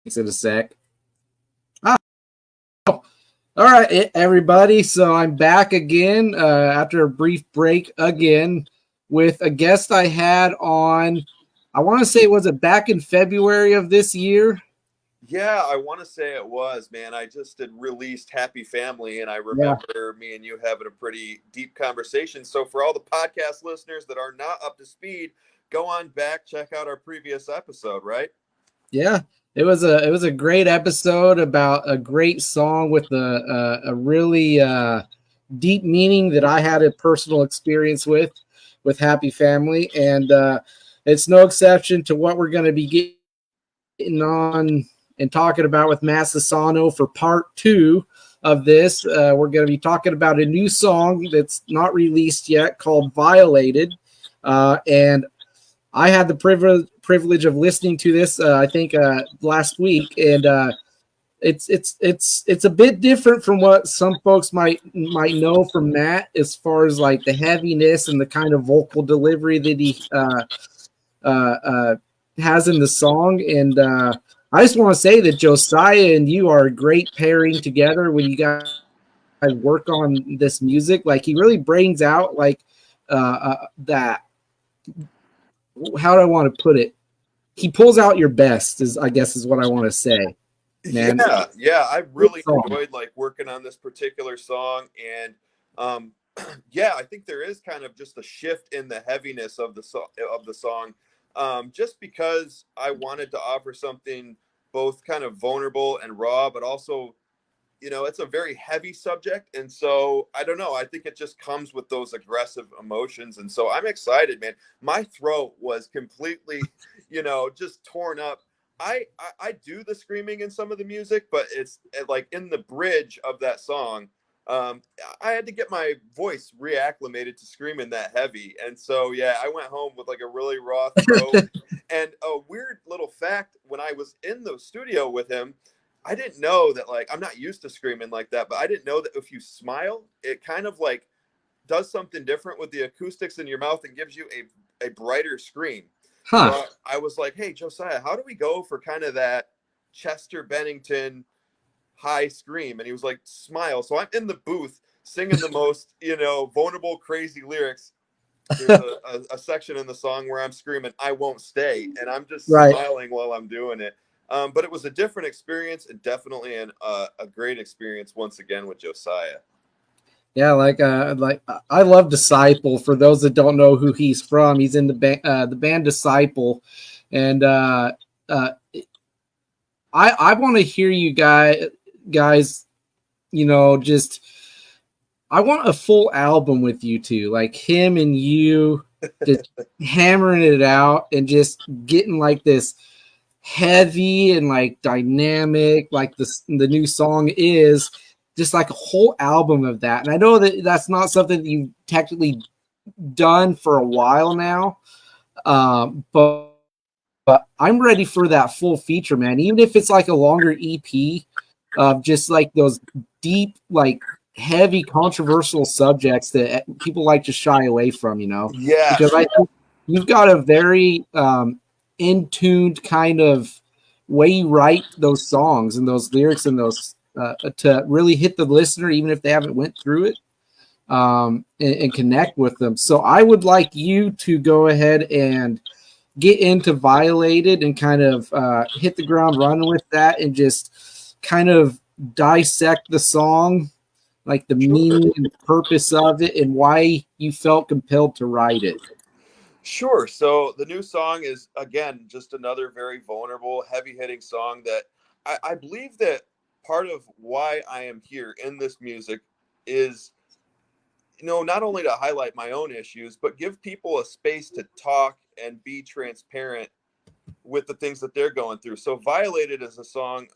in a sec. Ah, all right, everybody. So I'm back again after a brief break again with a guest I had on. I want to say, was it back in February of this year? Yeah, I want to say it was, man. I just had released Happy Family, and I Yeah. remember me and you having a pretty deep conversation. So, for all the podcast listeners that are not up to speed, go on back, check out our previous episode, right? Yeah, it was a great episode about a great song with a really deep meaning that I had a personal experience with Happy Family, and it's no exception to what we're going to be getting on and talking about with Matt Sassano for part two of this. We're going to be talking about a new song that's not released yet called "Violated," and I had the privilege of listening to this. I think last week, and it's a bit different from what some folks might know from Matt, as far as like the heaviness and the kind of vocal delivery that he uh, uh, has in the song. And I just want to say that Josiah and you are a great pairing together when you guys work on this music. Like he really brings out like that. How do I want to put it? He pulls out your best, is I guess is what I want to say, man. Yeah, I Good really song. enjoyed like working on this particular song, and um, yeah, I think there is kind of just a shift in the heaviness of the song, just because I wanted to offer something both kind of vulnerable and raw, but also it's a very heavy subject. And so I don't know. I think it just comes with those aggressive emotions. And so I'm excited, man. My throat was completely, just torn up. I do the screaming in some of the music, but it's like in the bridge of that song. Um, I had to get my voice reacclimated to screaming that heavy. And so, yeah, I went home with like a really raw throat. And a weird little fact, when I was in the studio with him, I didn't know that, like, I'm not used to screaming like that, but I didn't know that if you smile, it kind of like does something different with the acoustics in your mouth and gives you a brighter scream. So Huh. I was like, hey, Josiah, how do we go for kind of that Chester Bennington high scream? And he was like, smile. So I'm in the booth singing the most, vulnerable, crazy lyrics. There's a section in the song where I'm screaming, I won't stay. And I'm just Right. smiling while I'm doing it. But it was a different experience and definitely a great experience once again with Josiah. Yeah, like I love Disciple. For those that don't know who he's from, he's in the band Disciple, and uh, I want to hear you guys. Just I want a full album with you two, like him and you, just hammering it out and just getting like this heavy and like dynamic, like the new song is, just like a whole album of that. And I know that that's not something that you've technically done for a while now, but I'm ready for that full feature, man. Even if it's like a longer EP of just like those deep, like heavy, controversial subjects that people like to shy away from, because Yes. I think you've got a very in tuned kind of way you write those songs and those lyrics and those to really hit the listener, even if they haven't went through it, and connect with them. So I would like you to go ahead and get into Violated and kind of hit the ground running with that and just kind of dissect the song, like the Sure. meaning and purpose of it and why you felt compelled to write it. Sure. So the new song is, again, just another very vulnerable, heavy hitting song that I believe that part of why I am here in this music is, not only to highlight my own issues, but give people a space to talk and be transparent with the things that they're going through. So, Violated is a song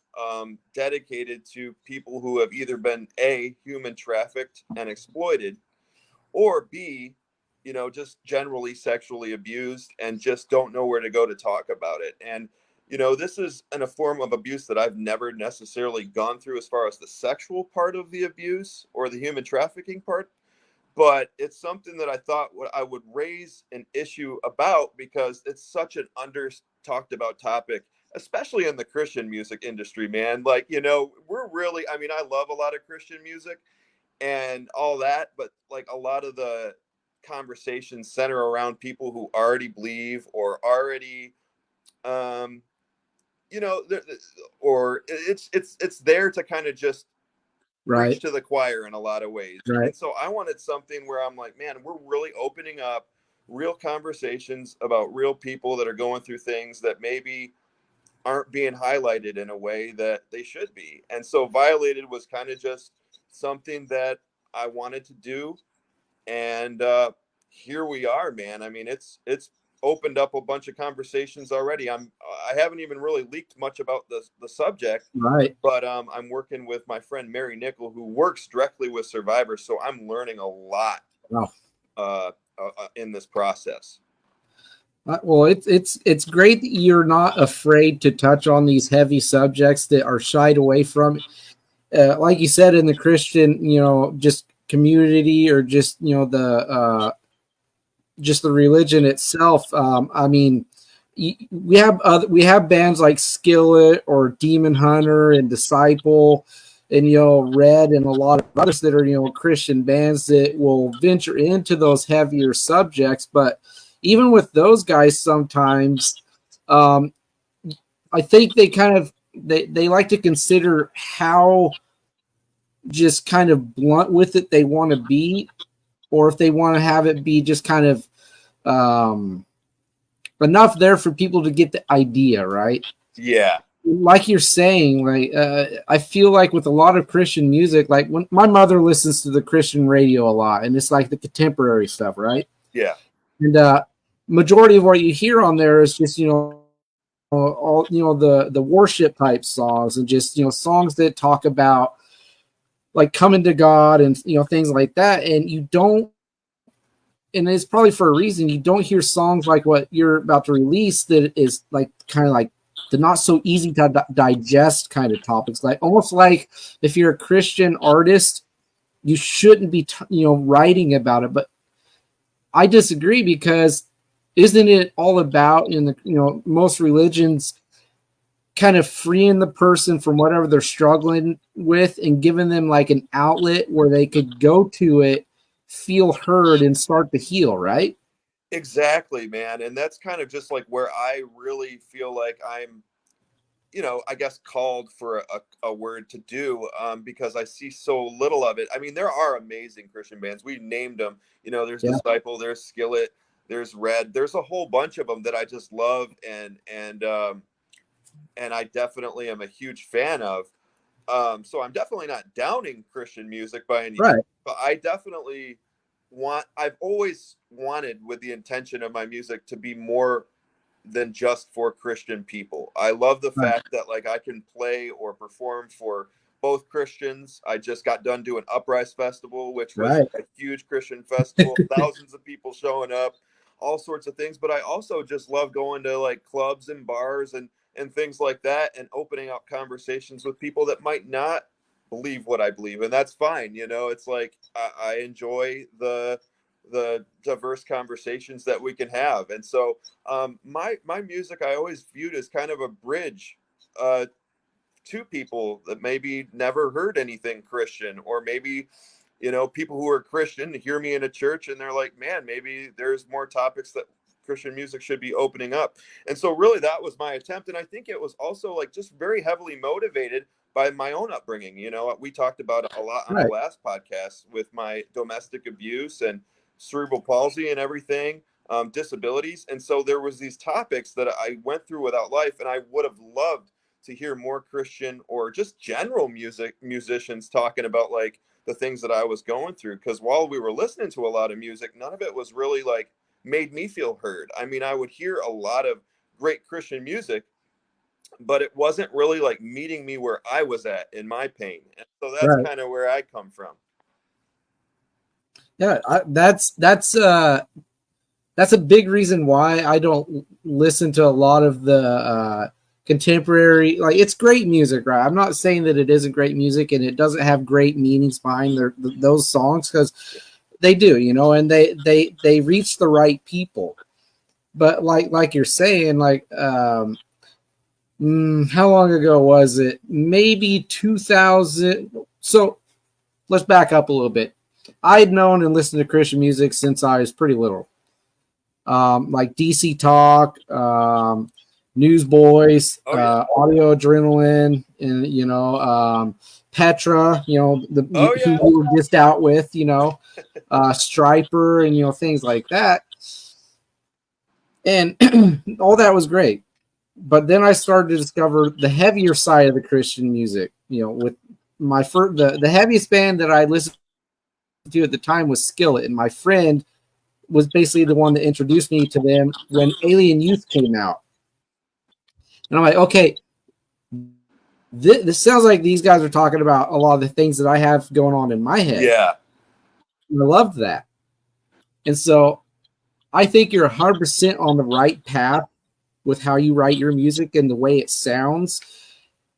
dedicated to people who have either been A, human trafficked and exploited, or B, just generally sexually abused and just don't know where to go to talk about it. And, this is in a form of abuse that I've never necessarily gone through as far as the sexual part of the abuse or the human trafficking part, but it's something that I thought I would raise an issue about because it's such an under talked about topic, especially in the Christian music industry, man. Like, you know, we're really, I mean, I love a lot of Christian music and all that, but like a lot of the conversations center around people who already believe or already, um, you know, or it's there to kind of just preach Right. to the choir in a lot of ways. Right. And so I wanted something where I'm like, man, we're really opening up real conversations about real people that are going through things that maybe aren't being highlighted in a way that they should be. And so Violated was kind of just something that I wanted to do. And here we are, man. I mean, it's opened up a bunch of conversations already. I haven't even really leaked much about the subject, Right. but I'm working with my friend Mary Nickel, who works directly with survivors. So I'm learning a lot Wow. in this process. Well, it's great that you're not afraid to touch on these heavy subjects that are shied away from. Like you said, in the Christian, just community, or just just the religion itself. I mean, we have bands like Skillet or Demon Hunter and Disciple, and Red, and a lot of others that are Christian bands that will venture into those heavier subjects. But even with those guys, sometimes um, I think they like to consider how just kind of blunt with it they want to be, or if they want to have it be just kind of um, enough there for people to get the idea, right? Yeah. Like you're saying, like I feel like with a lot of Christian music, like when my mother listens to the Christian radio a lot, and it's like the contemporary stuff, right? Yeah. And majority of what you hear on there is just all the worship type songs, and just songs that talk about like coming to God, and things like that. And you don't, and it's probably for a reason, you don't hear songs like what you're about to release that is like kind of like the not so easy to digest kind of topics, like almost like if you're a Christian artist, you shouldn't be writing about it. But I disagree, because isn't it all about, in the most religions, kind of freeing the person from whatever they're struggling with, and giving them like an outlet where they could go to it, feel heard, and start to heal, right? Exactly, man. And that's kind of just like where I really feel like I'm, you know, I guess called for a word to do, because I see so little of it. I mean, there are amazing Christian bands. We named them. You know, there's Yeah. Disciple, there's Skillet, there's Red. There's a whole bunch of them that I just love, and I definitely am a huge fan of. So I'm definitely not downing Christian music by any means, Right. but I definitely I've always wanted, with the intention of my music, to be more than just for Christian people. I love the Right. fact that like I can play or perform for both Christians. I just got done doing Uprise Festival, which was Right. a huge Christian festival, thousands of people showing up, all sorts of things. But I also just love going to like clubs and bars and things like that, and opening up conversations with people that might not believe what I believe, and that's fine. You know, it's like I enjoy the diverse conversations that we can have. And so my music I always viewed as kind of a bridge uh, to people that maybe never heard anything Christian, or maybe, you know, people who are Christian hear me in a church and they're like, man, maybe there's more topics that Christian music should be opening up. And so really that was my attempt. And I think it was also like just very heavily motivated by my own upbringing. You know, we talked about it a lot on the Right. last podcast with my domestic abuse and cerebral palsy and everything, disabilities. And so there was these topics that I went through without life, and I would have loved to hear more Christian or just general musicians talking about like the things that I was going through. Because while we were listening to a lot of music, none of it was really like made me feel heard. I mean, I would hear a lot of great Christian music, but it wasn't really like meeting me where I was at in my pain. And so that's Right. kind of where I come from. Yeah. That's a big reason why I don't listen to a lot of the contemporary. Like, it's great music, right? I'm not saying that it isn't great music and it doesn't have great meanings behind those songs, because they do, and they reach the right people. But like you're saying, like How long ago was it? Maybe 2000. So let's back up a little bit. I'd known and listened to Christian music since I was pretty little. Like DC Talk, Newsboys, Oh yeah. Audio Adrenaline, and Petra. Oh Who yeah. we were just out with. Striper, and things like that. And all that was great. But then I started to discover the heavier side of the Christian music. With my first, the heaviest band that I listened to at the time was Skillet, and my friend was basically the one that introduced me to them when Alien Youth came out. And I'm like, okay, this sounds like these guys are talking about a lot of the things that I have going on in my head. Yeah. And I loved that. And so I think you're 100% on the right path with how you write your music and the way it sounds,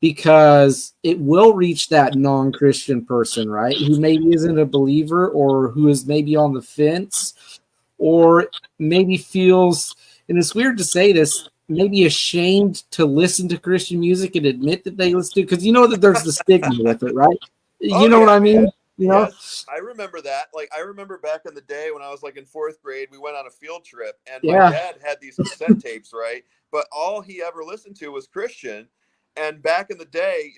because it will reach that non-Christian person, right? Who maybe isn't a believer, or who is maybe on the fence, or maybe feels, and it's weird to say this, maybe ashamed to listen to Christian music and admit that they listen to, because that there's the stigma with it, right? Oh You know what yeah, I man. mean? Yes, I remember that. Like, I remember back in the day when I was like in fourth grade, we went on a field trip, and my Yeah, dad had these cassette tapes, right? But all he ever listened to was Christian. And back in the day,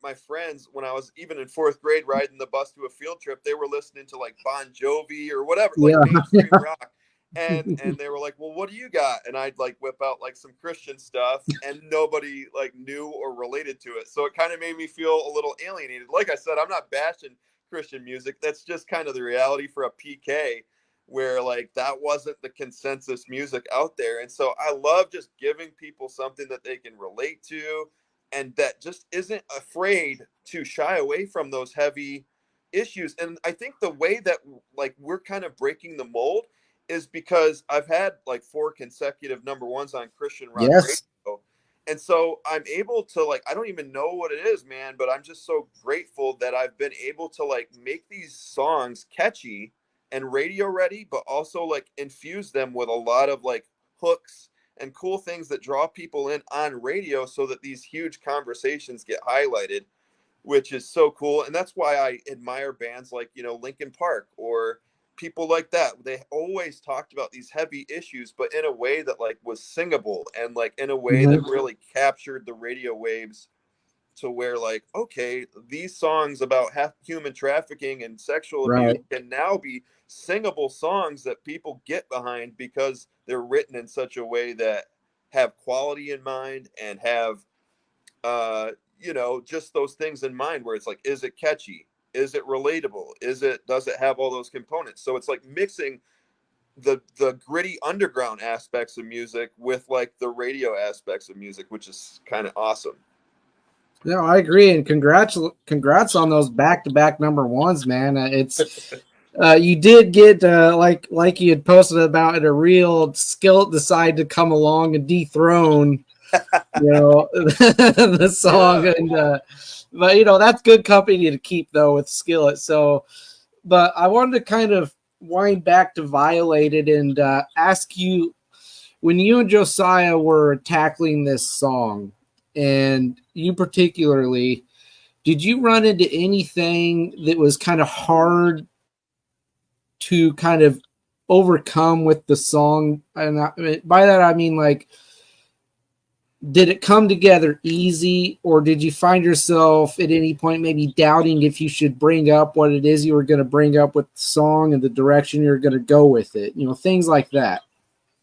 my friends, when I was even in fourth grade riding the bus to a field trip, they were listening to like Bon Jovi or whatever, like yeah, mainstream rock. And they were like, "Well, what do you got?" And I'd like whip out like some Christian stuff, and nobody like knew or related to it. So it kind of made me feel a little alienated. Like I said, I'm not bashing Christian music. That's just kind of the reality for a PK, where like that wasn't the consensus music out there. And so I love just giving people something that they can relate to, and that just isn't afraid to shy away from those heavy issues. And I think the way that like we're kind of breaking the mold is because I've had like 4 consecutive number ones on Christian rock yes, radio. And so I'm able to like, I don't even know what it is, man, but I'm just so grateful that I've been able to like make these songs catchy and radio ready, but also like infuse them with a lot of like hooks and cool things that draw people in on radio, so that these huge conversations get highlighted, which is so cool. And that's why I admire bands like, Linkin Park or people like that. They always talked about these heavy issues, but in a way that like was singable, and like in a way that mm-hmm. really captured the radio waves, to where like, okay, these songs about human trafficking and sexual abuse Right, can now be singable songs that people get behind, because they're written in such a way that have quality in mind, and have uh just those things in mind, where it's like, is it catchy, is it relatable, does it have all those components? So it's like mixing the gritty underground aspects of music with like the radio aspects of music, which is kind of awesome. no, I agree, and congrats on those back-to-back number ones, man. It's you did get like you had posted about it, a real skill decide to come along and dethrone the song, Yeah. and but that's good company to keep though with Skillet. So, but I wanted to kind of wind back to Violated and ask you, when you and Josiah were tackling this song, and you particularly, did you run into anything that was kind of hard to kind of overcome with the song? And by that I mean, like, did it come together easy, or did you find yourself at any point maybe doubting if you should bring up what it is you were going to bring up with the song and the direction you're going to go with it? Things like that.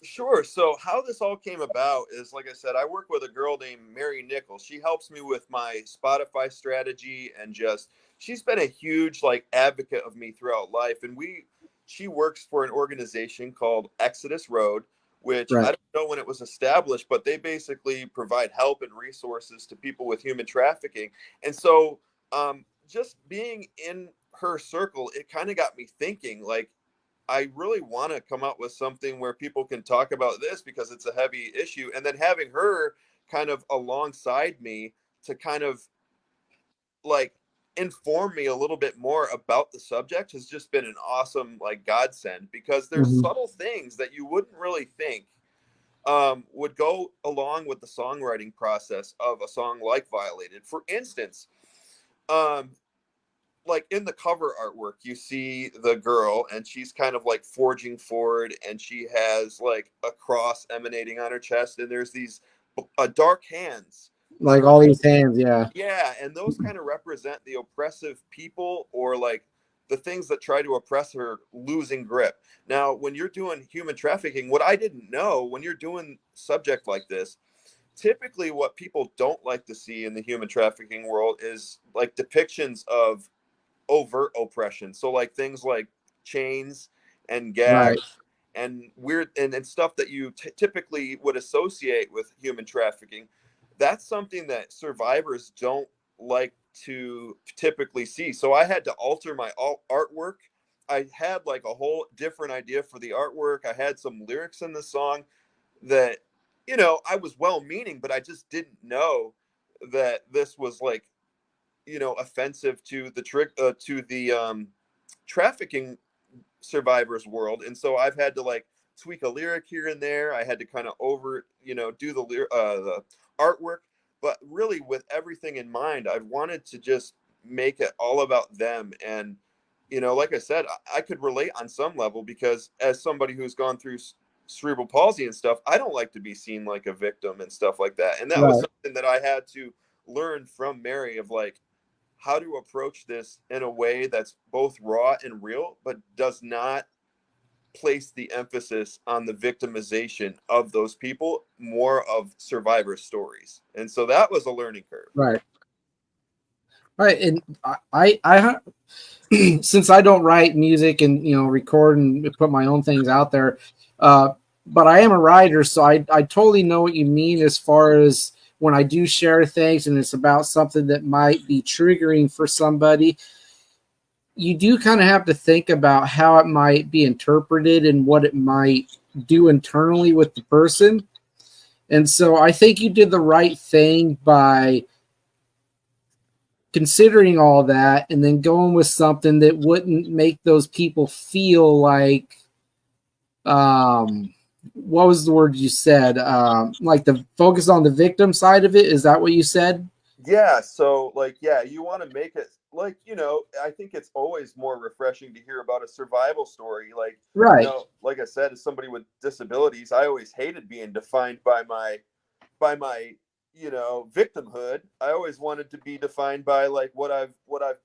Sure. So how this all came about is, like I said, I work with a girl named Mary Nichols. She helps me with my Spotify strategy, and just she's been a huge like advocate of me throughout life. And she works for an organization called Exodus Road, which I Right. don't know when it was established, but they basically provide help and resources to people with human trafficking. And so just being in her circle, it kind of got me thinking, like, I really want to come up with something where people can talk about this, because it's a heavy issue. And then having her kind of alongside me to kind of like inform me a little bit more about the subject has just been an awesome like godsend, because there's Mm-hmm. subtle things that you wouldn't really think would go along with the songwriting process of a song like Violated. For instance, um, like in the cover artwork, you see the girl and she's kind of like forging forward, and she has like a cross emanating on her chest, and there's these dark hands Like sort of. all these hands, yeah. Yeah, and those kind of represent the oppressive people, or like the things that try to oppress her losing grip. Now, when you're doing human trafficking, what I didn't know, when you're doing subject like this, typically what people don't like to see in the human trafficking world is like depictions of overt oppression. So like things like chains and Right, gags and weird and stuff that you typically would associate with human trafficking. That's something that survivors don't like to typically see. So I had to alter my artwork. I had like a whole different idea for the artwork. I had some lyrics in the song that, I was well meaning, but I just didn't know that this was like, offensive to the trafficking survivors world. And so I've had to like tweak a lyric here and there. I had to kind of do the artwork, but really with everything in mind, I wanted to just make it all about them. And like I said, I could relate on some level, because as somebody who's gone through cerebral palsy and stuff, I don't like to be seen like a victim and stuff like that. And that was right, something that I had to learn from Mary, of like how to approach this in a way that's both raw and real, but does not place the emphasis on the victimization of those people, more of survivor stories. And so that was a learning curve. right, right. And since I don't write music and record and put my own things out there, uh, but I am a writer, so I totally know what you mean as far as when I do share things and it's about something that might be triggering for somebody. You do kind of have to think about how it might be interpreted and what it might do internally with the person. And so I think you did the right thing by considering all that and then going with something that wouldn't make those people feel like what was the word you said, like the focus on the victim side of it, is that what you said? Yeah, so like, yeah, you want to make it like, I think it's always more refreshing to hear about a survival story. Like, Right, like I said, as somebody with disabilities, I always hated being defined by my victimhood. I always wanted to be defined by like what I've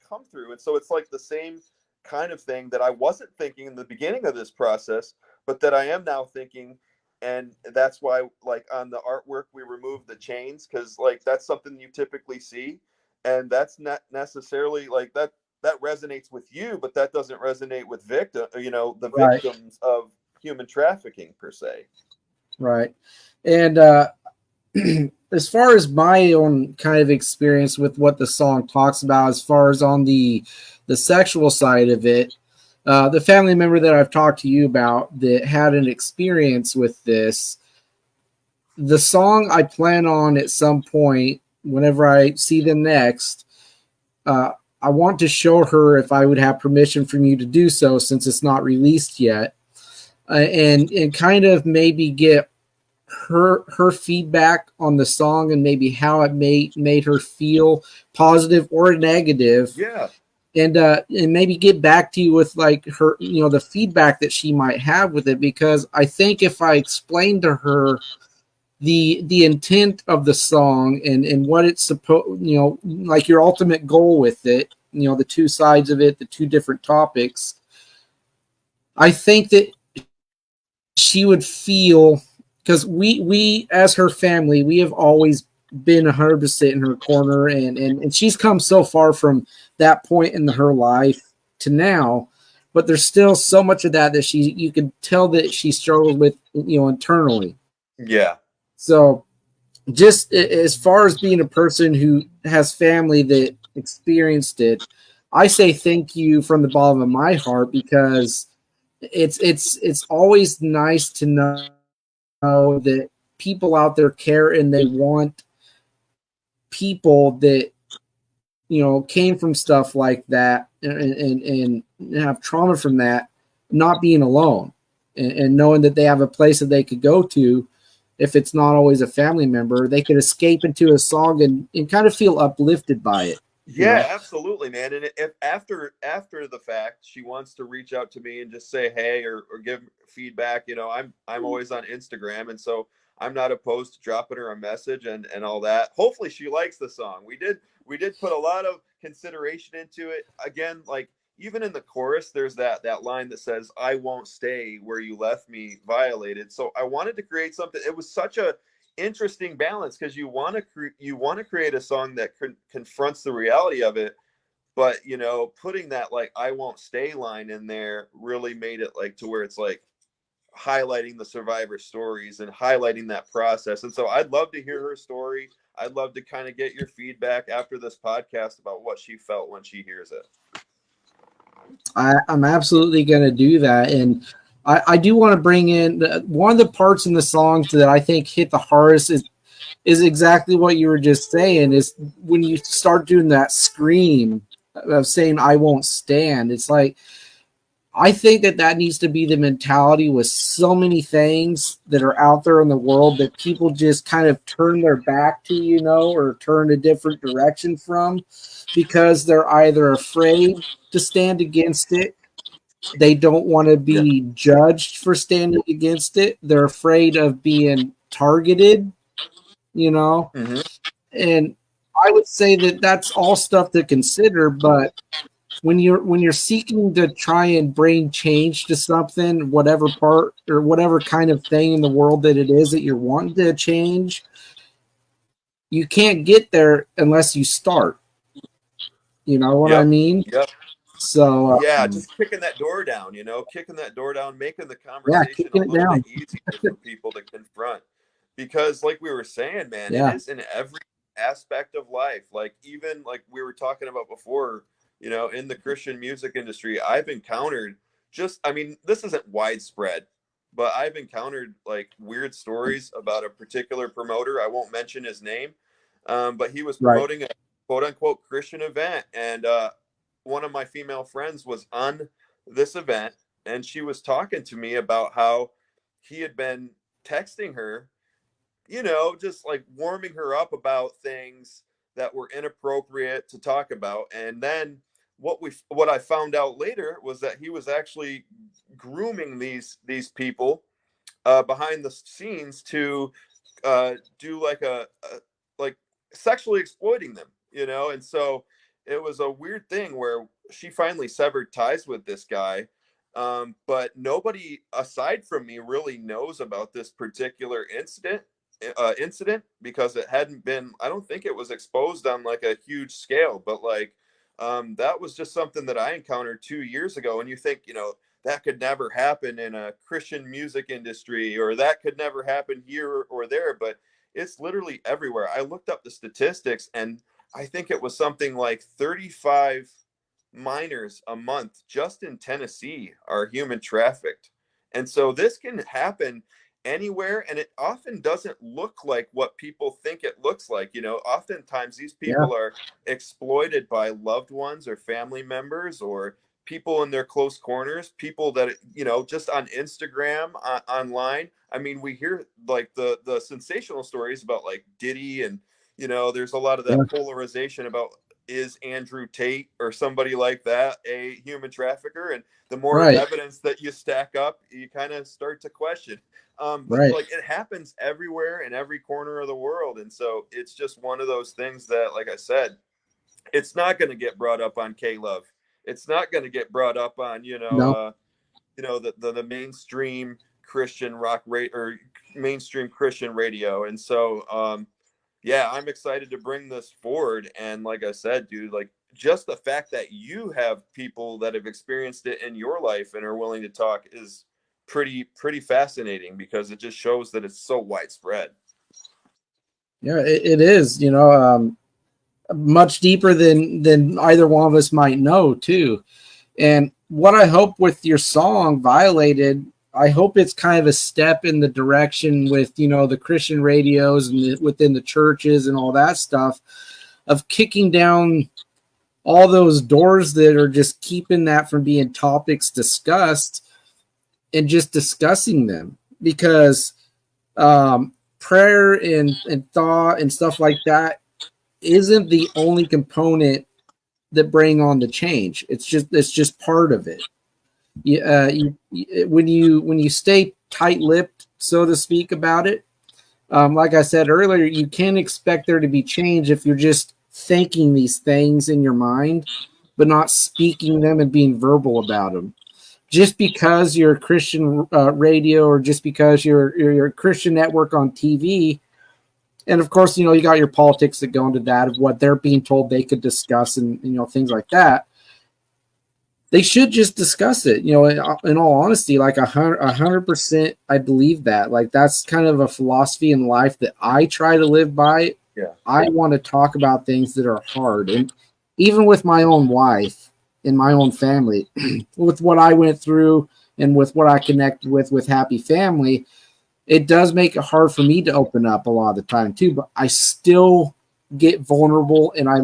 come through. And so it's like the same kind of thing that I wasn't thinking in the beginning of this process, but that I am now thinking. And that's why like on the artwork we removed the chains, because like that's something you typically see, and that's not necessarily like that resonates with you, but that doesn't resonate with the right, victims of human trafficking per se. right. And as far as my own kind of experience with what the song talks about, as far as on the sexual side of it, the family member that I've talked to you about that had an experience with this, the song I plan on at some point, whenever I see them next, uh, I want to show her if I would have permission from you to do so, since it's not released yet, and kind of maybe get her feedback on the song and maybe how it made her feel, positive or negative, Yeah. and maybe get back to you with like her, the feedback that she might have with it, because I think if I explain to her the intent of the song and what it's supposed, like your ultimate goal with it, the two sides of it, the two different topics, I think that she would feel, because we as her family, we have always been 100% in her corner, and she's come so far from that point in her life to now, but there's still so much of that you could tell that she struggles with, internally. Yeah. So just as far as being a person who has family that experienced it, I say thank you from the bottom of my heart, because it's always nice to know that people out there care and they want people that came from stuff like that and have trauma from that not being alone, and knowing that they have a place that they could go to if it's not always a family member, they could escape into a song and kind of feel uplifted by it, you Yeah, know? absolutely, man. And if after the fact she wants to reach out to me and just say hey or give feedback, I'm always on Instagram, and so I'm not opposed to dropping her a message and all that. Hopefully she likes the song. We did put a lot of consideration into it. Again, like even in the chorus, there's that line that says, "I won't stay where you left me violated." So I wanted to create something. It was such a interesting balance because you want to create a song that confronts the reality of it, but putting that like "I won't stay" line in there really made it like to where it's like highlighting the survivor stories and highlighting that process. And so I'd love to hear her story. I'd love to kind of get your feedback after this podcast about what she felt when she hears it. I'm absolutely going to do that. And I do want to bring in one of the parts in the songs that I think hit the hardest is exactly what you were just saying, is when you start doing that scream of saying, I won't stand. It's like, I think that needs to be the mentality with so many things that are out there in the world that people just kind of turn their back to, or turn a different direction from, because they're either afraid to stand against it. They don't want to Yeah. be judged for standing against it. They're afraid of being targeted, you know. Mm-hmm. And I would say that that's all stuff to consider, but when you're seeking to try and bring change to something, whatever part or whatever kind of thing in the world that it is that you're wanting to change, you can't get there unless you start. You know what I Yep. mean? Yep. So Yeah, just kicking that door down, kicking that door down, making the yeah, conversation a kicking it little bit down. easier for people to confront. Because, like we were saying, man, it Yeah, is in every aspect of life. Like, even like we were talking about before, in the Christian music industry, I've encountered I mean, this isn't widespread, but I've encountered like weird stories about a particular promoter. I won't mention his name, but he was right. promoting a quote unquote Christian event. And, one of my female friends was on this event, and she was talking to me about how he had been texting her, just like warming her up about things that were inappropriate to talk about. And then what I found out later was that he was actually grooming these people behind the scenes to do like like sexually exploiting them, and so it was a weird thing where she finally severed ties with this guy, but nobody aside from me really knows about this particular incident because it hadn't been, I don't think it was exposed on like a huge scale, but like that was just something that I encountered 2 years ago. And you think, that could never happen in a Christian music industry, or that could never happen here or there, but it's literally everywhere. I looked up the statistics, and I think it was something like 35 minors a month just in Tennessee are human trafficked. And so this can happen anywhere, and it often doesn't look like what people think it looks like. Oftentimes these Yeah, people are exploited by loved ones or family members or people in their close corners, people that just on Instagram, online. I mean, we hear like the sensational stories about like Diddy, and there's a lot of yeah, that polarization about, is Andrew Tate or somebody like that a human trafficker? And the more right, evidence that you stack up, you kind of start to question. But right. like it happens everywhere in every corner of the world, and so it's just one of those things that, like I said, it's not going to get brought up on K Love. It's not going to get brought up on No, the mainstream Christian rock rate or mainstream Christian radio. And so yeah, I'm excited to bring this forward. And like I said, dude, like just the fact that you have people that have experienced it in your life and are willing to talk is pretty fascinating, because it just shows that it's so widespread. yeah, it is. Much deeper than either one of us might know, too. And what I hope with your song "Violated," I hope it's kind of a step in the direction with the Christian radios and within the churches and all that stuff, of kicking down all those doors that are just keeping that from being topics discussed, and just discussing them. Because prayer and thought and stuff like that isn't the only component that bring on the change. It's just part of it. When you stay tight-lipped, so to speak, about it, like I said earlier, you can't expect there to be change if you're just thinking these things in your mind, but not speaking them and being verbal about them. Just because you're a Christian radio, or just because you're a Christian network on TV, and of course, you got your politics that go into that of what they're being told they could discuss, and things like that. They should just discuss it. In all honesty, like 100%, I believe that. Like, that's kind of a philosophy in life that I try to live by. Yeah. I want to talk about things that are hard, and even with my own wife and my own family, with what I went through and with what I connect with Happy Family, it does make it hard for me to open up a lot of the time too. But I still get vulnerable, and I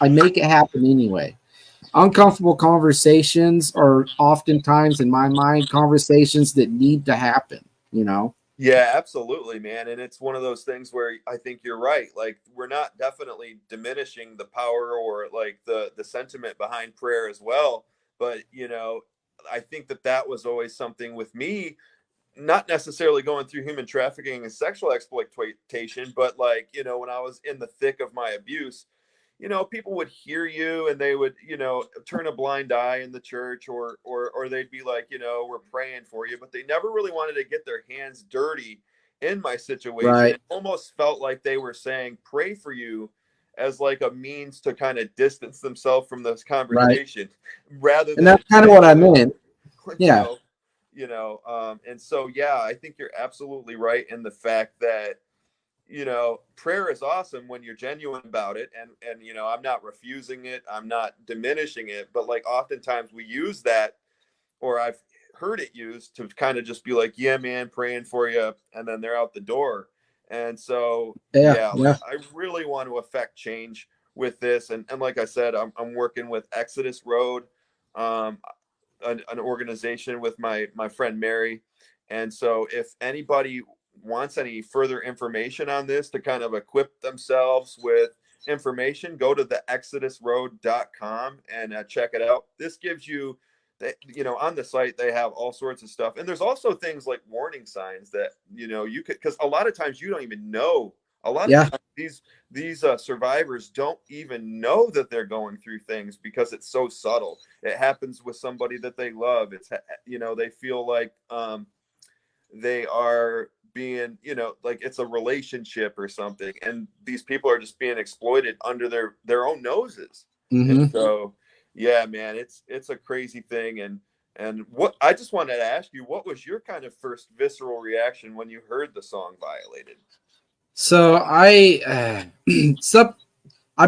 make it happen anyway. Uncomfortable conversations are oftentimes, in my mind, conversations that need to happen. Yeah, absolutely, man. And it's one of those things where I think you're right. Like, we're not definitely diminishing the power or like the sentiment behind prayer as well. But, I think that was always something with me, not necessarily going through human trafficking and sexual exploitation, but like, when I was in the thick of my abuse, people would hear you and they would, turn a blind eye in the church, or they'd be like, we're praying for you, but they never really wanted to get their hands dirty in my situation. Right. It almost felt like they were saying, pray for you, as like a means to kind of distance themselves from this Right. conversation, rather And than that's kind of what I meant. you Yeah. know, and so, yeah, I think you're absolutely right in the fact that, prayer is awesome when you're genuine about it. And, I'm not refusing it. I'm not diminishing it, but like oftentimes we use that, or I've heard it used to kind of just be like, yeah, man, praying for you. And then they're out the door. And so, Yeah. yeah, like Yeah. I really want to affect change with this. And like I said, I'm working with Exodus Road, um, an organization with my friend Mary. And so if anybody wants any further information on this to kind of equip themselves with information, go to the exodusroad.com and check it out. This gives you on the site, they have all sorts of stuff. And there's also things like warning signs that, you could, because a lot of times you don't even know. A lot of Yeah. times these survivors don't even know that they're going through things because it's so subtle. It happens with somebody that they love. It's, they feel like they are being, like it's a relationship or something, and these people are just being exploited under their own noses. And Mm-hmm. so, yeah, man, it's a crazy thing. And what I just wanted to ask you, what was your kind of first visceral reaction when you heard the song Violated? So I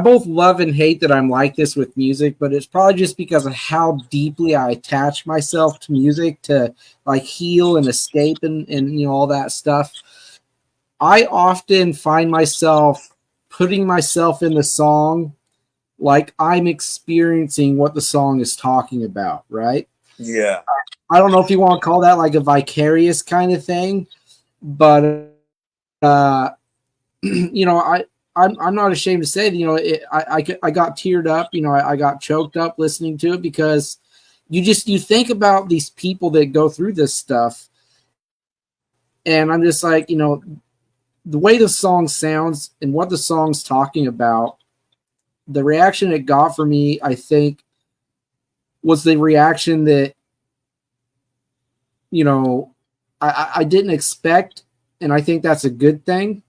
both love and hate that I'm like this with music, but it's probably just because of how deeply I attach myself to music to like heal and escape and all that stuff. I often find myself putting myself in the song like I'm experiencing what the song is talking about, right? Yeah. I don't know if you want to call that like a vicarious kind of thing, but uh, I'm not ashamed to say that I got teared up, I got choked up listening to it, because you think about these people that go through this stuff, and I'm just like, the way the song sounds and what the song's talking about, the reaction it got for me, I think, was the reaction that I didn't expect, and I think that's a good thing,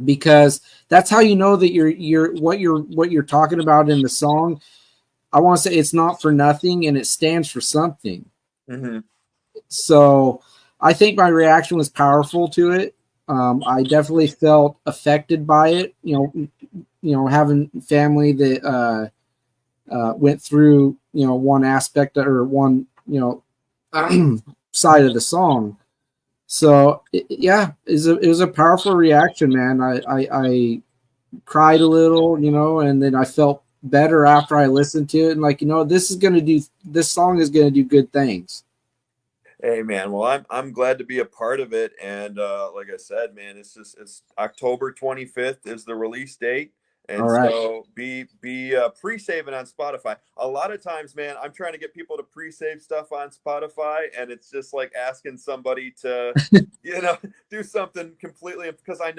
because that's how you know that you're talking about in the song. I want to say it's not for nothing, and it stands for something. Mm-hmm. So I think my reaction was powerful to it. I definitely felt affected by it. Having family that went through one aspect or one side of the song. So yeah, it was a powerful reaction, man. I cried a little, and then I felt better after I listened to it, and like, this song is gonna do good things. Hey man, well I'm glad to be a part of it, and like I said, man, it's October 25th is the release date, All and right. so be pre-saving on Spotify. A lot of times, man, I'm trying to get people to pre-save stuff on Spotify, and it's just like asking somebody to, you know, do something completely, because I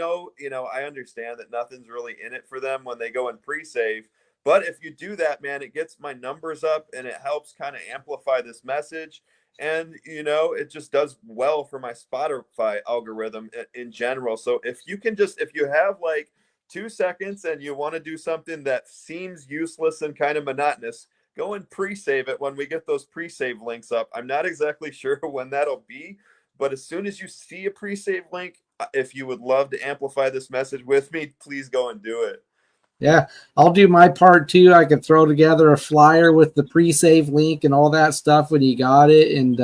understand that nothing's really in it for them when they go and pre-save. But if you do that, man, it gets my numbers up and it helps kind of amplify this message, and it just does well for my Spotify algorithm in general. So if you have like 2 seconds and you want to do something that seems useless and kind of monotonous, go and pre-save it when we get those pre-save links up. I'm not exactly sure when that'll be, but as soon as you see a pre-save link, if you would love to amplify this message with me, please go and do it. Yeah, I'll do my part too. I could throw together a flyer with the pre-save link and all that stuff when you got it, and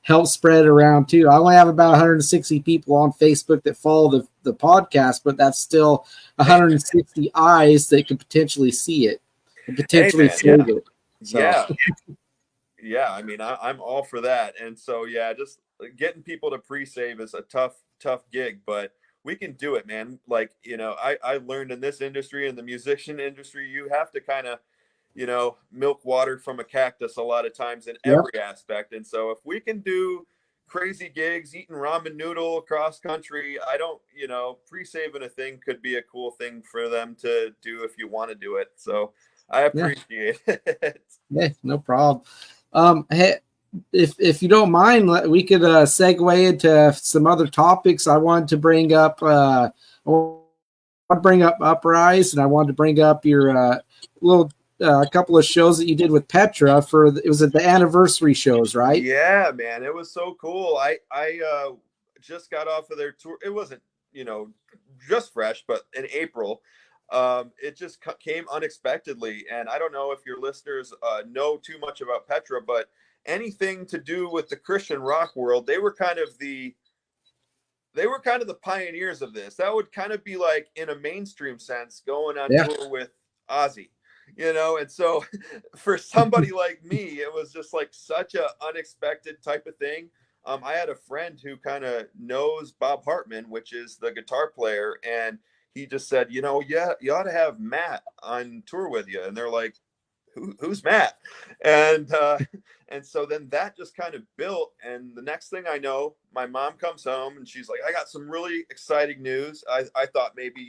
help spread it around too. I only have about 160 people on Facebook that follow the podcast, but that's still 160 eyes that could potentially see it and Hey potentially man, yeah. save it. So Yeah. Yeah, I mean, I'm all for that. And so, yeah, just getting people to pre-save is a tough gig, but we can do it, man. Like, I learned in this industry, in the musician industry, you have to kind of, milk water from a cactus a lot of times in yep, every aspect. And so if we can do crazy gigs, eating ramen noodle across country, I don't, pre-saving a thing could be a cool thing for them to do if you want to do it. So I yeah, appreciate it. yeah, no problem. Hey, if you don't mind, we could segue into some other topics. I wanted to bring up. I want to bring up Uprise, and I wanted to bring up your little couple of shows that you did with Petra it was at the anniversary shows, right? Yeah, man, it was so cool. I just got off of their tour. It wasn't, just fresh, but in April, it just came unexpectedly. And I don't know if your listeners know too much about Petra, but anything to do with the Christian rock world, they were kind of the pioneers of this. That would kind of be like, in a mainstream sense, going on Yeah, tour with Ozzy, And so for somebody like me, it was just like such a unexpected type of thing. I had a friend who kind of knows Bob Hartman, which is the guitar player, and he just said, yeah, you ought to have Matt on tour with you. And they're like, who's Matt? And and so then that just kind of built. And the next thing I know, my mom comes home and she's like, I got some really exciting news. I thought maybe,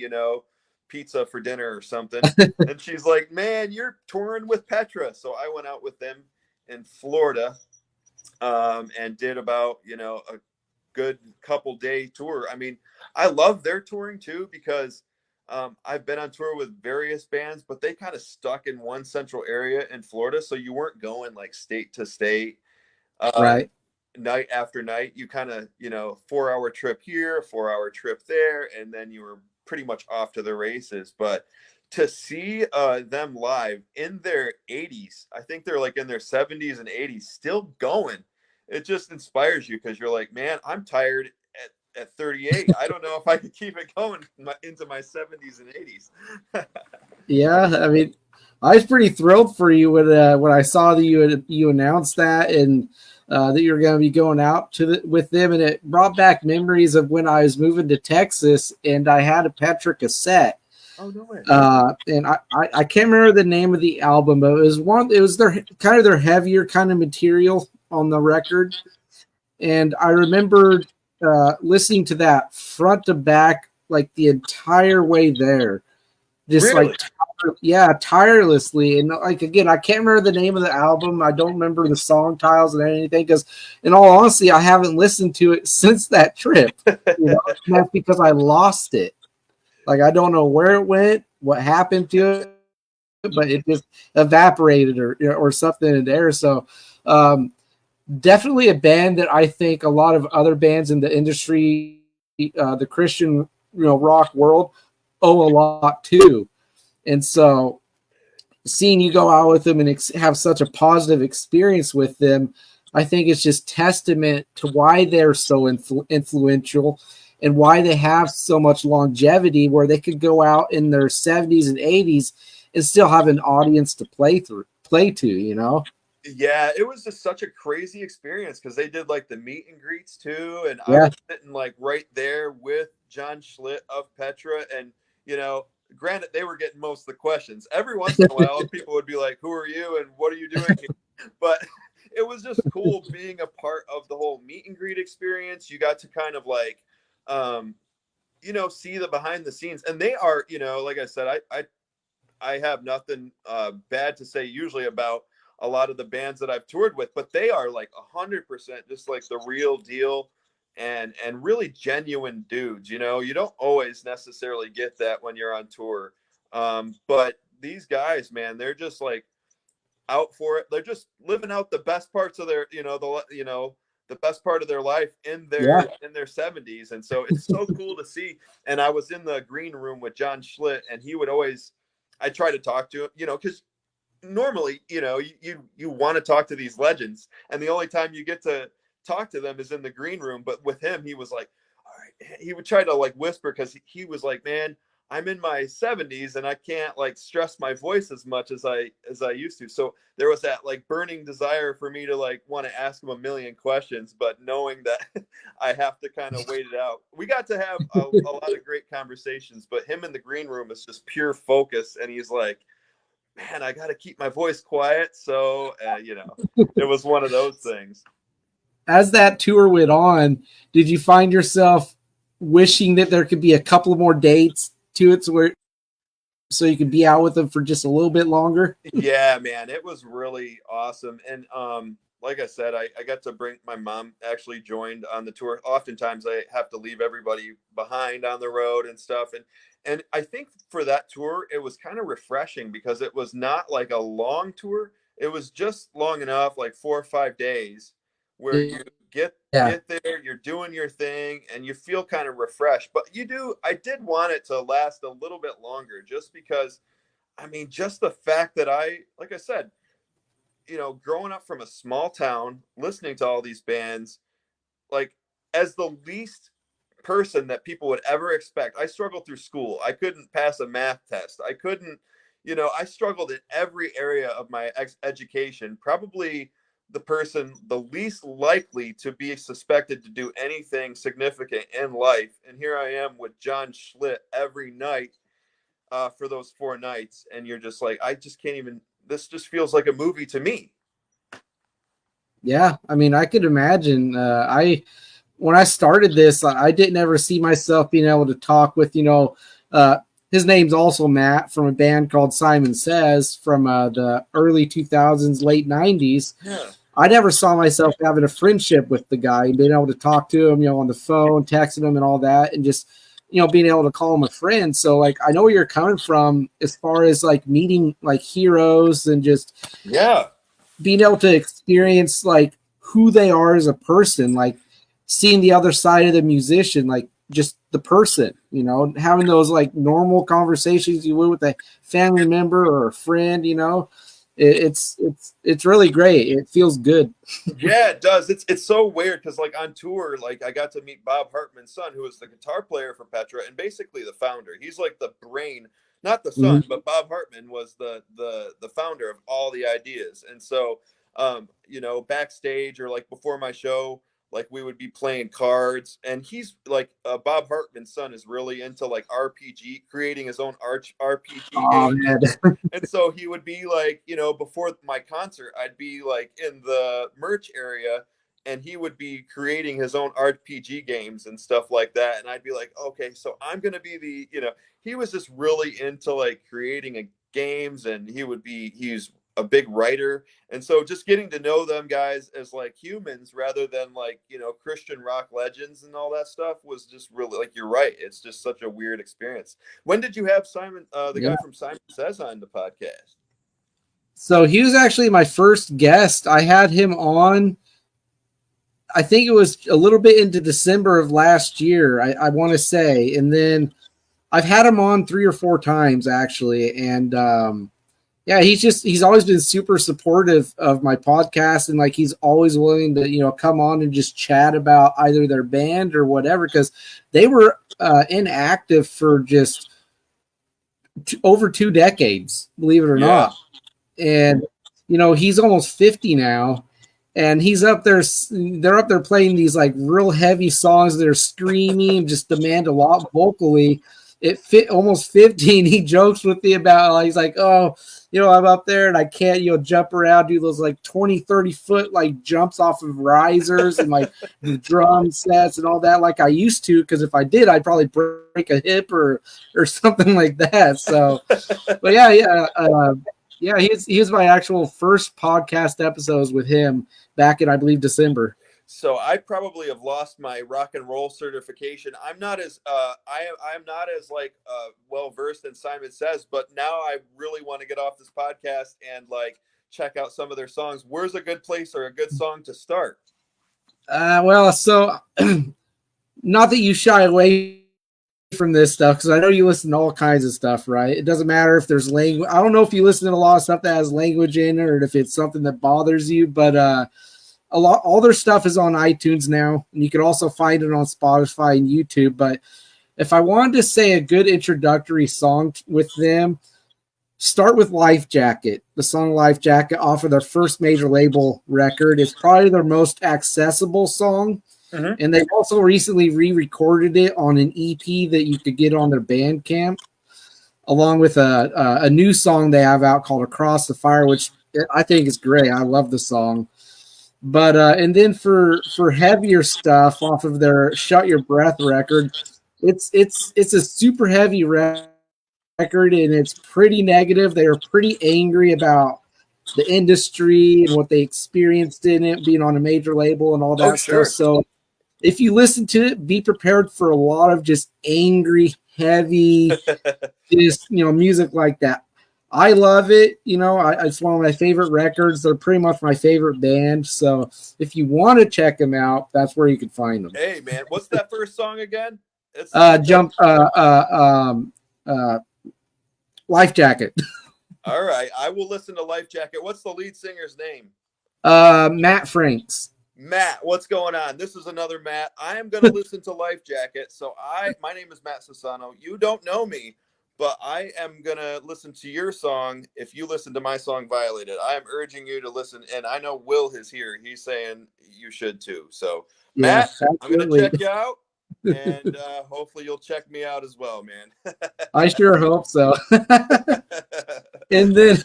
pizza for dinner or something. And she's like, man, you're touring with Petra. So I went out with them in Florida, and did about, a good couple day tour. I mean, I love their touring too, because I've been on tour with various bands, but they kind of stuck in one central area in Florida. So you weren't going like state to state, uh, right. night after night. You kind of, 4 hour trip here, 4 hour trip there, and then you were pretty much off to the races. But to see them live in their 80s, I think they're like in their 70s and 80s, still going. It just inspires you, because you're like, man, I'm tired at 38. I don't know if I could keep it going into my 70s and 80s. Yeah, I mean, I was pretty thrilled for you when I saw that you announced that, and that you were going to be going out with them, and it brought back memories of when I was moving to Texas and I had a Petra cassette. Oh, no way. And I can't remember the name of the album, but it was their kind of their heavier kind of material on the record. And I remember listening to that front to back, like the entire way there, just Really? like, tirelessly. And like, again, I can't remember the name of the album. I don't remember the song titles and anything, because in all honesty, I haven't listened to it since that trip. And that's because I lost it. Like, I don't know where it went, what happened to it, but it just evaporated or something in there. So definitely a band that I think a lot of other bands in the industry, the Christian rock world, owe a lot to. And so seeing you go out with them and have such a positive experience with them, I think it's just testament to why they're so influential and why they have so much longevity, where they could go out in their 70s and 80s and still have an audience to play to. Yeah, it was just such a crazy experience because they did like the meet and greets too, and I Yeah. was sitting like right there with John Schlitt of Petra, and you know, granted they were getting most of the questions. Every once in a while, people would be like, "Who are you?" and "What are you doing here?" But it was just cool being a part of the whole meet and greet experience. You got to kind of like, um, see the behind the scenes, and they are, like I said, I have nothing bad to say usually about a lot of the bands that I've toured with, but they are like 100% just like the real deal and really genuine dudes. You don't always necessarily get that when you're on tour, but these guys, man, they're just like out for it. They're just living out the best parts of their, the best part of their life in Yeah. their 70s, and so it's so cool to see. And I was in the green room with John Schlitt, and he would always, I try to talk to him, because normally, you want to talk to these legends, and the only time you get to talk to them is in the green room. But with him, he was like, all right, he would try to like whisper because he was like, man, I'm in my 70s and I can't like stress my voice as much as I used to. So there was that like burning desire for me to like want to ask him a million questions, but knowing that I have to kind of wait it out. We got to have a lot of great conversations, but him in the green room is just pure focus, and he's like, man, I got to keep my voice quiet. So, it was one of those things. As that tour went on, did you find yourself wishing that there could be a couple more dates to it, so you could be out with them for just a little bit longer? Yeah, man, it was really awesome. And like I said, I got to bring my mom actually joined on the tour. Oftentimes I have to leave everybody behind on the road and stuff. And I think for that tour, it was kind of refreshing because it was not like a long tour. It was just long enough, like 4 or 5 days, where you Yeah. get there, you're doing your thing, and you feel kind of refreshed. But I did want it to last a little bit longer just because, I mean, just the fact that like I said, growing up from a small town, listening to all these bands, like as the least person that people would ever expect. I struggled through school. I couldn't pass a math test. I couldn't, I struggled in every area of my education. Probably the least likely to be suspected to do anything significant in life. And here I am with John Schlitt every night for those 4 nights, and you're just like, I just can't even. This just feels like a movie to me. Yeah, I mean, I could imagine. I When I started this, I didn't ever see myself being able to talk with, uh, his name's also Matt from a band called Simon Says from the early 2000s, late 90s. Yeah. I never saw myself having a friendship with the guy and being able to talk to him, on the phone, texting him and all that, and just, being able to call him a friend. So, like, I know where you're coming from as far as like meeting like heroes and just Yeah. being able to experience like who they are as a person, like seeing the other side of the musician, like just the person, having those like normal conversations you would with a family member or a friend, it's really great. It feels good. Yeah, it does. It's so weird because like on tour, like I got to meet Bob Hartman's son, who is the guitar player for Petra and basically the founder. He's like the brain, not the son, Mhm. but Bob Hartman was the founder of all the ideas. And so, backstage or like before my show, like we would be playing cards, and he's like Bob Hartman's son is really into like RPG, creating his own RPG Oh games. man. And so he would be like, before my concert, I'd be like in the merch area, and he would be creating his own RPG games and stuff like that. And I'd be like, okay, so I'm going to be he was just really into like creating games, and he's a big writer. And so just getting to know them guys as like humans rather than like, Christian rock legends and all that stuff was just really, like, you're right. It's just such a weird experience. When did you have Simon, the Yeah. guy from Simon Says on the podcast? So he was actually my first guest. I had him on, I think it was a little bit into December of last year, I want to say. And then I've had him on 3 or 4 times actually. And yeah, he's always been super supportive of my podcast, and like he's always willing to, come on and just chat about either their band or whatever, because they were inactive for just over 2 decades, believe it or Yeah. not. And he's almost 50 now, and he's up there. They're up there playing these like real heavy songs that are screaming, just demand a lot vocally. It fit almost 50, and he jokes with me about, he's like, oh, I'm up there and I can't, jump around, do those like 20, 30 foot like jumps off of risers and like the drum sets and all that like I used to, because if I did, I'd probably break a hip or something like that. So, but yeah, he was my actual first podcast episodes with him back in, I believe, December. So I probably have lost my rock and roll certification. I'm not as I'm not as like well versed in Simon Says, but now I really want to get off this podcast and like check out some of their songs. Where's a good place or a good song to start? Well, so not that you shy away from this stuff, because I know you listen to all kinds of stuff, right? It doesn't matter if there's language. I don't know if you listen to a lot of stuff that has language in it, or if it's something that bothers you, but all their stuff is on iTunes now, and you can also find it on Spotify and YouTube. But if I wanted to say a good introductory song with them, start with Life Jacket. The song Life Jacket off of their first major label record. It's probably their most accessible song. Mm-hmm. And they've also recently re-recorded it on an EP that you could get on their Bandcamp, along with a new song they have out called Across the Fire, which I think is great. I love the song. But and then for heavier stuff off of their Shut Your Breath record, it's a super heavy record, and it's pretty negative. They are pretty angry about the industry and what they experienced in it, being on a major label and all that Oh, stuff. sure. So if you listen to it, be prepared for a lot of just angry, heavy, just music like that. I love it. It's one of my favorite records. They're pretty much my favorite band. So if you want to check them out, that's where you can find them. Hey man, what's that first song again? It's Jump. Life Jacket. All right, I will listen to Life Jacket. What's the lead singer's name? Matt Franks. Matt, what's going on? This is another Matt. I am going to listen to Life Jacket. So my name is Matt Sassano. You don't know me, but I am going to listen to your song. If you listen to my song Violated, I am urging you to listen. And I know Will is here. He's saying you should too. So Matt, Yes, I'm going to check you out. And hopefully you'll check me out as well, man. I sure hope so. And then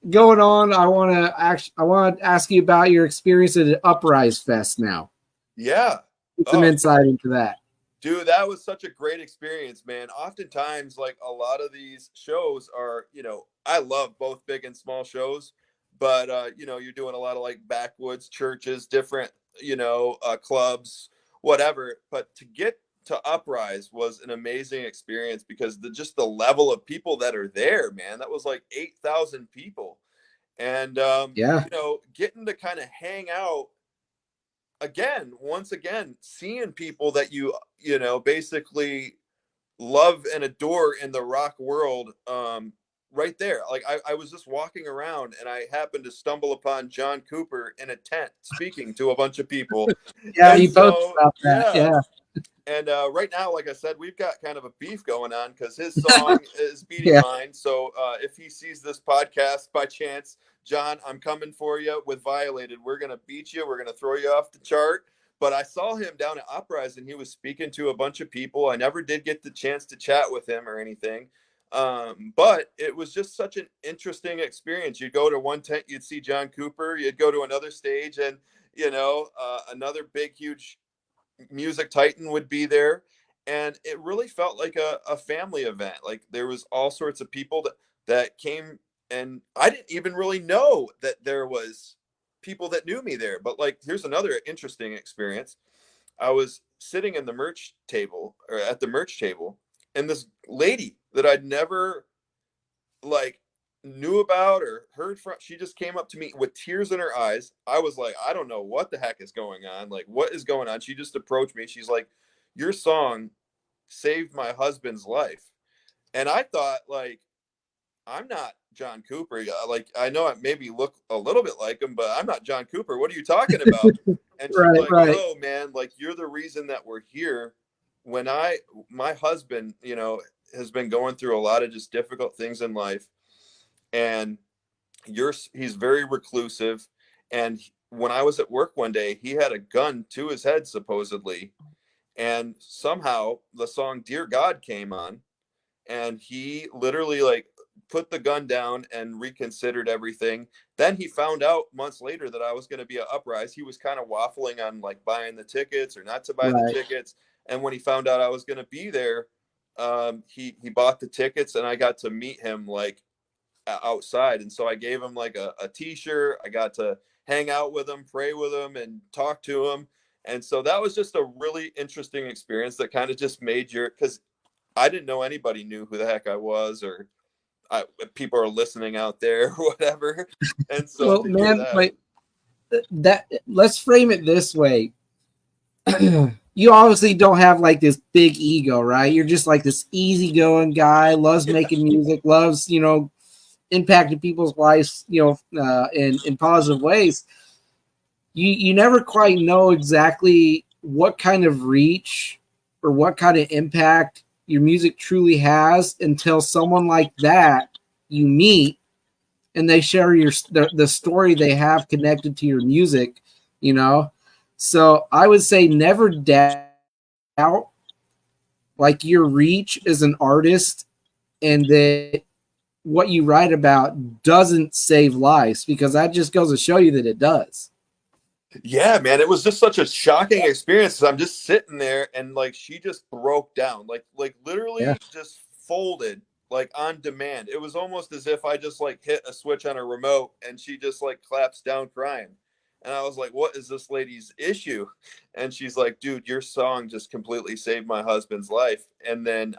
going on, I want to ask you about your experience at Uprise Fest now. Yeah. Get some insight into that. Dude, that was such a great experience, man. Oftentimes, like a lot of these shows are, I love both big and small shows, but, you're doing a lot of like backwoods churches, different, clubs, whatever. But to get to Uprise was an amazing experience because just the level of people that are there, man, that was like 8,000 people. And, Yeah. getting to kind of hang out once again, seeing people that basically love and adore in the rock world, right there. Like I was just walking around and I happened to stumble upon John Cooper in a tent speaking to a bunch of people. Yeah, he posted about that. Yeah. And right now, like I said, we've got kind of a beef going on because his song is beating Yeah. mine. So if he sees this podcast by chance, John, I'm coming for you with Violated. We're going to beat you. We're going to throw you off the chart. But I saw him down at Uprise and he was speaking to a bunch of people. I never did get the chance to chat with him or anything. But it was just such an interesting experience. You'd go to one tent, you'd see John Cooper. You'd go to another stage and, another big, huge music titan would be there. And it really felt like a family event. Like there was all sorts of people that came, and I didn't even really know that there was people that knew me there. But like, here's another interesting experience. I was sitting in the merch table or at the merch table, and this lady that I'd never like knew about or heard from, she just came up to me with tears in her eyes. I was like, I don't know what the heck is going on. Like, what is going on? She just approached me. She's like, your song saved my husband's life. And I thought, like, I'm not John Cooper. Like, I know I maybe look a little bit like him, but I'm not John Cooper. What are you talking about? And she's like, Right. no, man, like, you're the reason that we're here. When my husband, has been going through a lot of just difficult things in life. And He's very reclusive, and when I was at work one day, he had a gun to his head supposedly, and somehow the song "Dear God" came on, and he literally like put the gun down and reconsidered everything. Then he found out months later that I was going to be at Uprise. He was kind of waffling on like buying the tickets or not to buy the Right. tickets. And when he found out I was going to be there, he bought the tickets, and I got to meet him like outside. And so I gave him like a t-shirt. I got to hang out with him, pray with him, and talk to him. And so that was just a really interesting experience that kind of just made because I didn't know anybody knew who the heck I was, or people are listening out there or whatever. And so Well, to hear man, that, like that. Let's frame it this way. You obviously don't have like this big ego, right? You're just like this easygoing guy, loves yeah, making music, loves, impacting people's lives, in positive ways. You never quite know exactly what kind of reach or what kind of impact your music truly has until someone like that you meet and they share the story they have connected to your music, you know. So I would say never doubt like your reach as an artist, and that what you write about doesn't save lives, because that just goes to show you that it does. yeah, man, it was just such a shocking experience. I'm just sitting there, and like she just broke down, like Yeah. literally just folded, like on demand. It was almost as if I just like hit a switch on a remote, and she just like claps down crying. And I was like, "What is this lady's issue?" And she's like, "Dude, your song just completely saved my husband's life." And then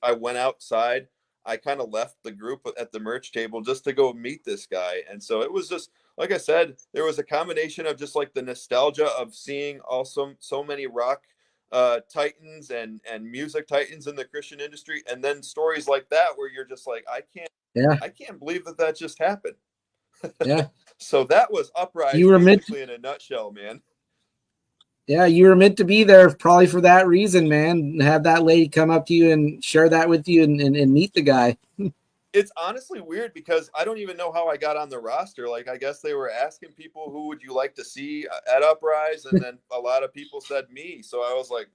I went outside. I kind of left the group at the merch table just to go meet this guy. And so it was just like I said, there was a combination of just like the nostalgia of seeing also so many rock titans and music titans in the Christian industry, and then stories like that where you're just like, Yeah. I can't believe that that just happened. Yeah. So that was Uprise You were meant basically in a nutshell, man. Yeah, you were meant to be there probably for that reason, man. Have that lady come up to you and share that with you, and meet the guy. It's honestly weird because I don't even know how I got on the roster. Like, I guess they were asking people who would you like to see at Uprise, and then a lot of people said me. So I was like,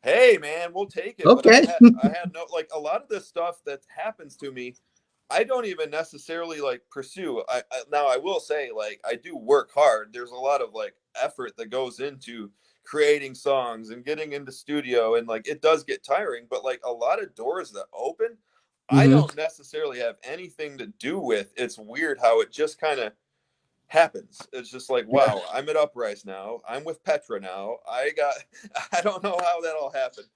hey man, we'll take it. But Okay. I had no, like, a lot of this stuff that happens to me, I don't even necessarily like pursue. Now I will say, like, I do work hard. There's a lot of like effort that goes into creating songs and getting into studio, and like it does get tiring, but like a lot of doors that open, I Hmm. don't necessarily have anything to do with. It's weird how it just kind of happens. It's just like, Yeah. wow, I'm at Uprise now. I'm with Petra now. I don't know how that all happened.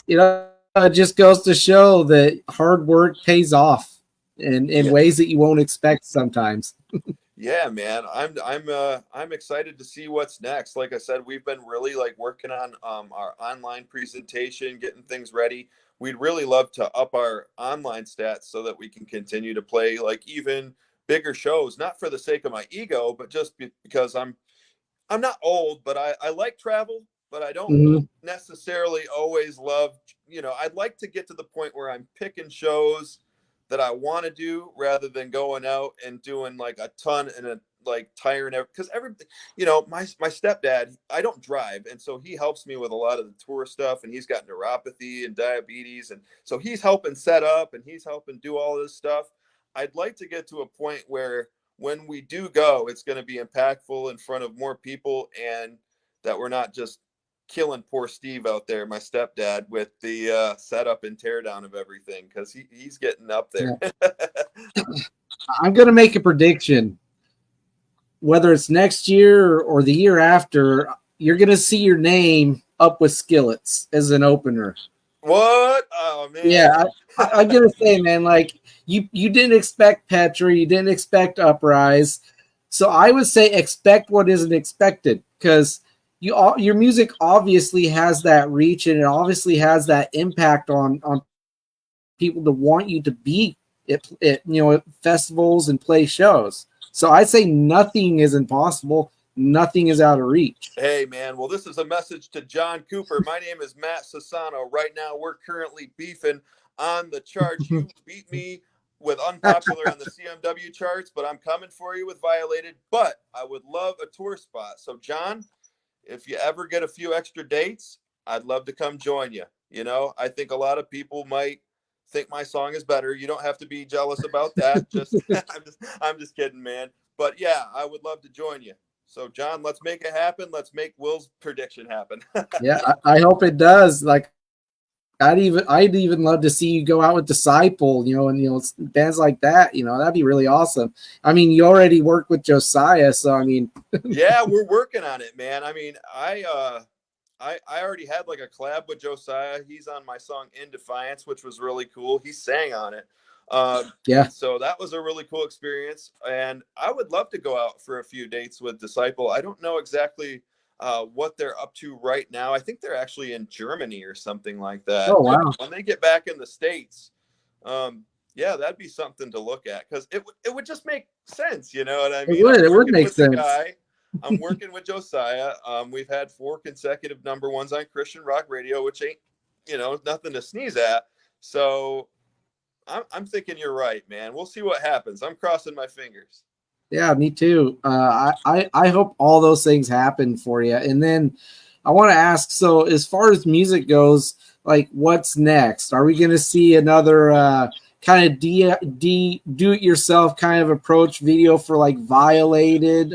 It just goes to show that hard work pays off in Yeah. ways that you won't expect sometimes. Yeah, man. I'm excited to see what's next. Like I said, we've been really like working on our online presentation, getting things ready. We'd really love to up our online stats so that we can continue to play like even bigger shows, not for the sake of my ego, but just because I'm not old, but I like travel, but I don't Hmm. necessarily always love, I'd like to get to the point where I'm picking shows that I want to do rather than going out and doing like a ton and like tiring because my stepdad, I don't drive, and so he helps me with a lot of the tour stuff, and he's got neuropathy and diabetes, and so he's helping set up and he's helping do all this stuff. I'd like to get to a point where when we do go, it's going to be impactful in front of more people, and that we're not just killing poor Steve out there, my stepdad, with the setup and teardown of everything, because he's getting up there. Yeah. I'm going to make a prediction. Whether it's next year or the year after, you're going to see your name up with Skillets as an opener. What? Oh man. Yeah, I'm gonna say, man, like you didn't expect Petra, you didn't expect Uprise, so I would say expect what isn't expected, because your music obviously has that reach, and it obviously has that impact on people to want you to be at festivals and play shows. So I'd say nothing is impossible, nothing is out of reach. Hey, man. Well, this is a message to John Cooper. My name is Matt Sassano. Right now, we're currently beefing on the charts. You beat me with Unpopular on the CMW charts, but I'm coming for you with Violated. But I would love a tour spot. So, John, if you ever get a few extra dates, I'd love to come join you. You know, I think a lot of people might think my song is better. You don't have to be jealous about that. Just I'm just kidding, man. But yeah, I would love to join you. So, John, let's make it happen. Let's make Will's prediction happen. Yeah, I hope it does. Like I'd even love to see you go out with Disciple, and bands like that. That'd be really awesome. I mean, you already work with Josiah, so I mean, Yeah, we're working on it, man. I mean, I already had like a collab with Josiah. He's on my song In Defiance, which was really cool. He sang on it. yeah. So that was a really cool experience. And I would love to go out for a few dates with Disciple. I don't know exactly what they're up to right now. I think they're actually in Germany or something like that. Oh But wow, when they get back in the States, yeah, that'd be something to look at because it would just make sense. You know what I it mean? would I'm it would working make with the sense. guy. I'm working with Josiah. We've had 4 consecutive number ones on Christian rock radio, which ain't, nothing to sneeze at. So I'm thinking you're right, man. We'll see what happens. I'm crossing my fingers. Yeah, me too. I hope all those things happen for you. And then I want to ask, so as far as music goes, like what's next? Are we going to see another kind of do it yourself kind of approach video for like Violated?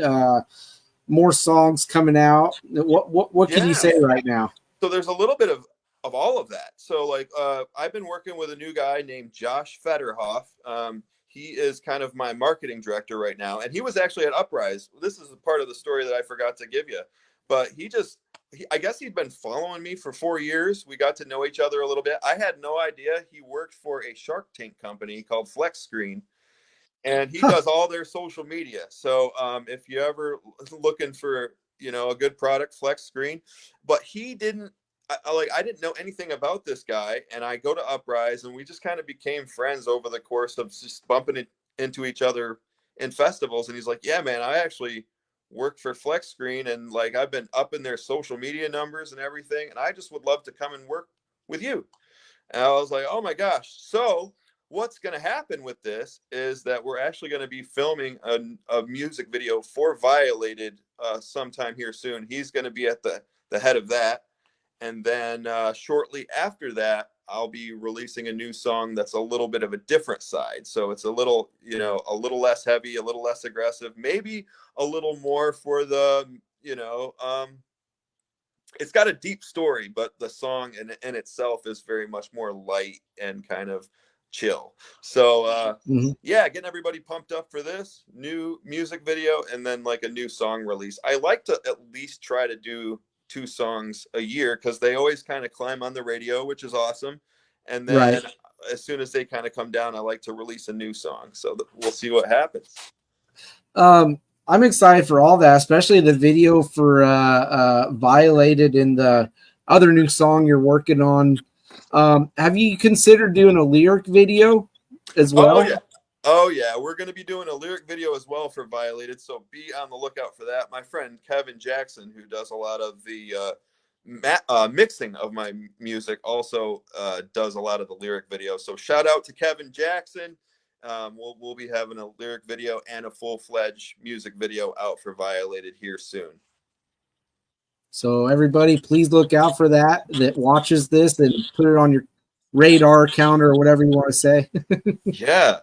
More songs coming out. What can you Yeah. say right now? So there's a little bit of all of that. So like I've been working with a new guy named Josh Federhoff. He is kind of my marketing director right now, and he was actually at Uprise. This is a part of the story that I forgot to give you, but I guess he'd been following me for 4 years. We got to know each other a little bit. I had no idea he worked for a Shark Tank company called Flex Screen, and he Huh. does all their social media. So if you ever looking for a good product, Flex Screen, but he didn't. I didn't know anything about this guy, and I go to Uprise, and we just kind of became friends over the course of just bumping into each other in festivals. And he's like, "Yeah, man, I actually work for Flex Screen, and like I've been up in their social media numbers and everything, and I just would love to come and work with you." And I was like, oh my gosh. So what's going to happen with this is that we're actually going to be filming a music video for Violated sometime here soon. He's going to be at the head of that. And then shortly after that, I'll be releasing a new song that's a little bit of a different side. So it's a little, a little less heavy, a little less aggressive, maybe a little more for the, it's got a deep story, but the song in itself is very much more light and kind of chill. So Mhm. yeah, getting everybody pumped up for this new music video and then like a new song release. I like to at least try to do 2 songs a year because they always kind of climb on the radio, which is awesome. And Right. then as soon as they kind of come down, I like to release a new song. So we'll see what happens. I'm excited for all that, especially the video for Violated and the other new song you're working on. Have you considered doing a lyric video as Oh well? yeah. Oh yeah. We're gonna be doing a lyric video as well for Violated, so be on the lookout for that. My friend Kevin Jackson, who does a lot of the mixing of my music, also does a lot of the lyric video. So shout out to Kevin Jackson. We'll be having a lyric video and a full-fledged music video out for Violated here soon. So everybody, please look out for that watches this and put it on your radar counter or whatever you want to say. Yeah.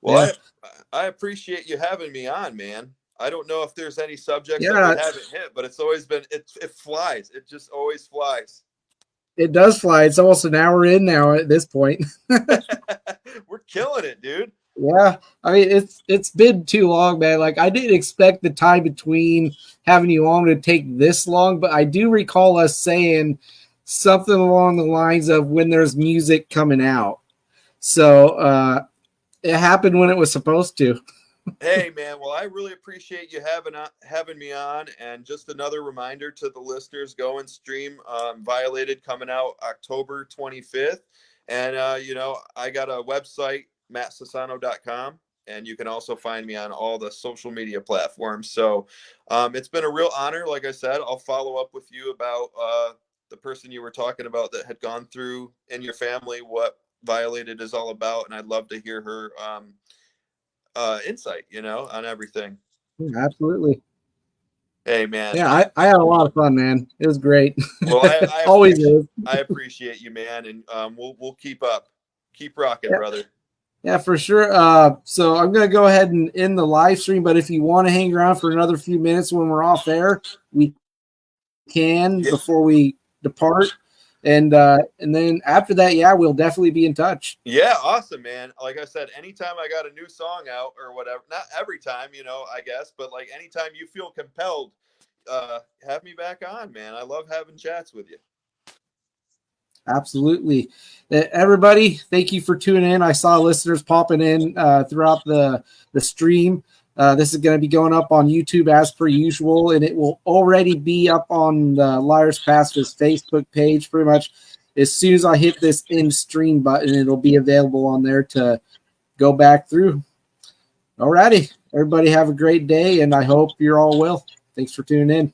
Well, Yeah, I appreciate you having me on, man. I don't know if there's any subjects that we yeah, haven't hit, but it's always been it flies. It just always flies. it does fly. It's almost an hour in now at this point. We're killing it, dude. Yeah, I mean it's been too long, man. Like I didn't expect the time between having you on to take this long, but I do recall us saying something along the lines of when there's music coming out. So it happened when it was supposed to. Hey, man. Well, I really appreciate you having me on, and just another reminder to the listeners: go and stream Violated, coming out October 25th. And I got a website, mattsassano.com, and you can also find me on all the social media platforms. So it's been a real honor. Like I said, I'll follow up with you about the person you were talking about that had gone through in your family, what Violated is all about, and I'd love to hear her insight, on everything. Absolutely. Hey, man. Yeah, I had a lot of fun, man. It was great. Well, Always is. I appreciate you, man, and we'll keep rocking, Yeah. brother. Yeah, for sure. So I'm gonna go ahead and end the live stream, but if you want to hang around for another few minutes when we're off air, we can before we depart. And then after that, yeah, we'll definitely be in touch. Yeah, awesome, man. Like I said, anytime I got a new song out or whatever, not every time, I guess, but like anytime you feel compelled, have me back on, man. I love having chats with you. Absolutely. Everybody, thank you for tuning in. I saw listeners popping in throughout the stream. This is going to be going up on YouTube as per usual, and it will already be up on the Liars Pastors Facebook page pretty much as soon as I hit this end stream button. It'll be available on there to go back through. Alrighty. Everybody have a great day, and I hope you're all well. Thanks for tuning in.